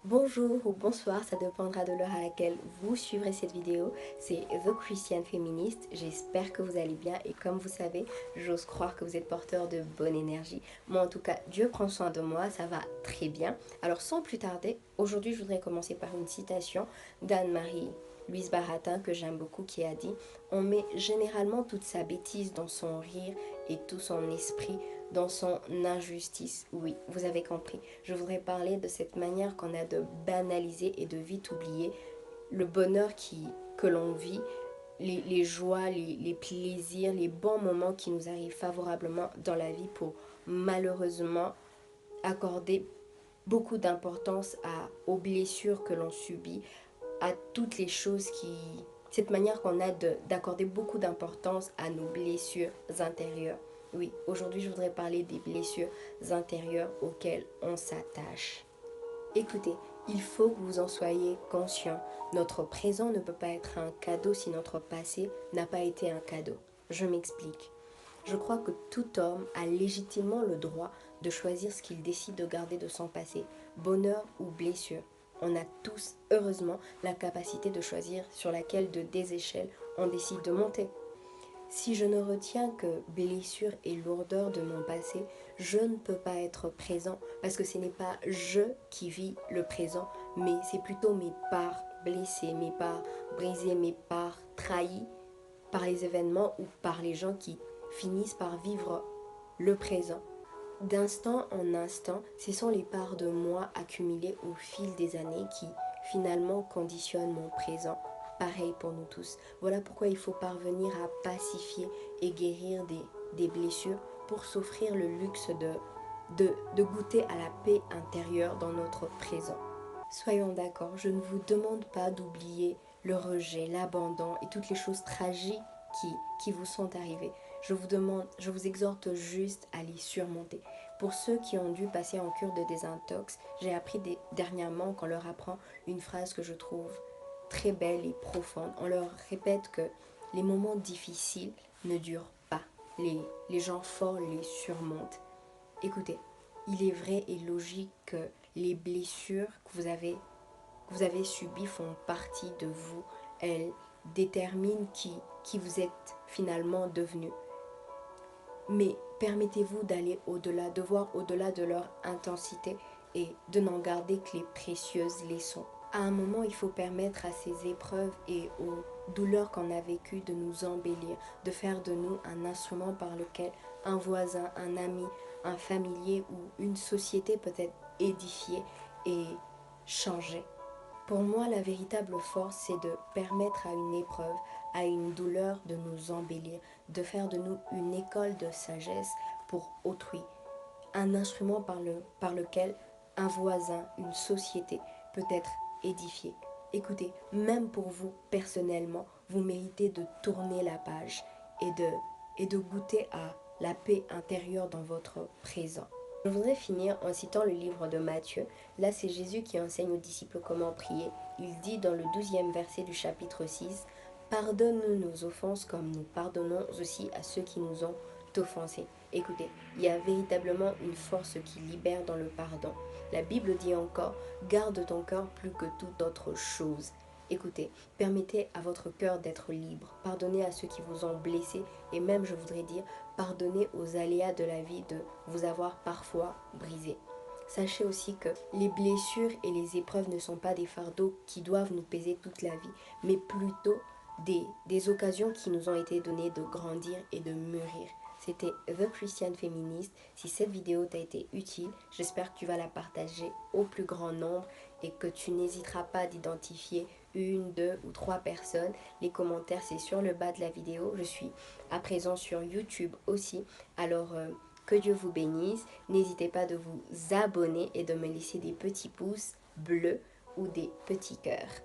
Bonjour ou bonsoir, ça dépendra de l'heure à laquelle vous suivrez cette vidéo. C'est The Christian Féministe, j'espère que vous allez bien et comme vous savez, j'ose croire que vous êtes porteur de bonne énergie. Moi en tout cas, Dieu prend soin de moi, ça va très bien. Alors sans plus tarder, aujourd'hui je voudrais commencer par une citation d'Anne-Marie Louise Baratin que j'aime beaucoup qui a dit: on met généralement toute sa bêtise dans son rire et tout son esprit dans son injustice. Oui, vous avez compris. Je voudrais parler de cette manière qu'on a de banaliser et de vite oublier le bonheur que l'on vit, les joies, les plaisirs, les bons moments qui nous arrivent favorablement dans la vie pour malheureusement accorder beaucoup d'importance aux blessures que l'on subit, à toutes les choses qui... Cette manière qu'on a d'accorder beaucoup d'importance à nos blessures intérieures. Oui, aujourd'hui je voudrais parler des blessures intérieures auxquelles on s'attache. Écoutez, il faut que vous en soyez conscient. Notre présent ne peut pas être un cadeau si notre passé n'a pas été un cadeau. Je m'explique. Je crois que tout homme a légitimement le droit de choisir ce qu'il décide de garder de son passé, bonheur ou blessure. On a tous, heureusement, la capacité de choisir sur laquelle de des échelles on décide de monter. Si je ne retiens que blessure et lourdeur de mon passé, je ne peux pas être présent parce que ce n'est pas je qui vis le présent, mais c'est plutôt mes parts blessées, mes parts brisées, mes parts trahies par les événements ou par les gens qui finissent par vivre le présent. D'instant en instant, ce sont les parts de moi accumulées au fil des années qui finalement conditionnent mon présent. Pareil pour nous tous. Voilà pourquoi il faut parvenir à pacifier et guérir des blessures pour s'offrir le luxe de goûter à la paix intérieure dans notre présent. Soyons d'accord, je ne vous demande pas d'oublier le rejet, l'abandon et toutes les choses tragiques qui vous sont arrivées. Je vous exhorte juste à les surmonter. Pour ceux qui ont dû passer en cure de désintox, j'ai appris dernièrement qu'on leur apprend une phrase que je trouve très belle et profonde. On leur répète que les moments difficiles ne durent pas. Les gens forts les surmontent. Écoutez, il est vrai et logique que les blessures que vous avez subies font partie de vous. Elles déterminent qui vous êtes finalement devenu. Mais permettez-vous d'aller au-delà, de voir au-delà de leur intensité et de n'en garder que les précieuses leçons. À un moment, il faut permettre à ces épreuves et aux douleurs qu'on a vécues de nous embellir, de faire de nous un instrument par lequel un voisin, un ami, un familier ou une société peut être édifiée et changée. Pour moi, la véritable force, c'est de permettre à une épreuve, à une douleur de nous embellir, de faire de nous une école de sagesse pour autrui, un instrument par lequel un voisin, une société peut être édifiée. Écoutez, même pour vous personnellement, vous méritez de tourner la page et de goûter à la paix intérieure dans votre présent. Je voudrais finir en citant le livre de Matthieu. Là, c'est Jésus qui enseigne aux disciples comment prier. Il dit dans le 12e verset du chapitre 6: pardonne-nous nos offenses comme nous pardonnons aussi à ceux qui nous ont offensés. Écoutez, il y a véritablement une force qui libère dans le pardon. La Bible dit encore: garde ton cœur plus que toute autre chose. Écoutez, permettez à votre cœur d'être libre. Pardonnez à ceux qui vous ont blessé et même, je voudrais dire, pardonnez aux aléas de la vie de vous avoir parfois brisé. Sachez aussi que les blessures et les épreuves ne sont pas des fardeaux qui doivent nous peser toute la vie, mais plutôt des occasions qui nous ont été données de grandir et de mûrir. C'était The Christian Féministe. Si cette vidéo t'a été utile, j'espère que tu vas la partager au plus grand nombre et que tu n'hésiteras pas d'identifier une, deux ou trois personnes. Les commentaires, c'est sur le bas de la vidéo. Je suis à présent sur YouTube aussi. Alors, que Dieu vous bénisse. N'hésitez pas de vous abonner et de me laisser des petits pouces bleus ou des petits cœurs.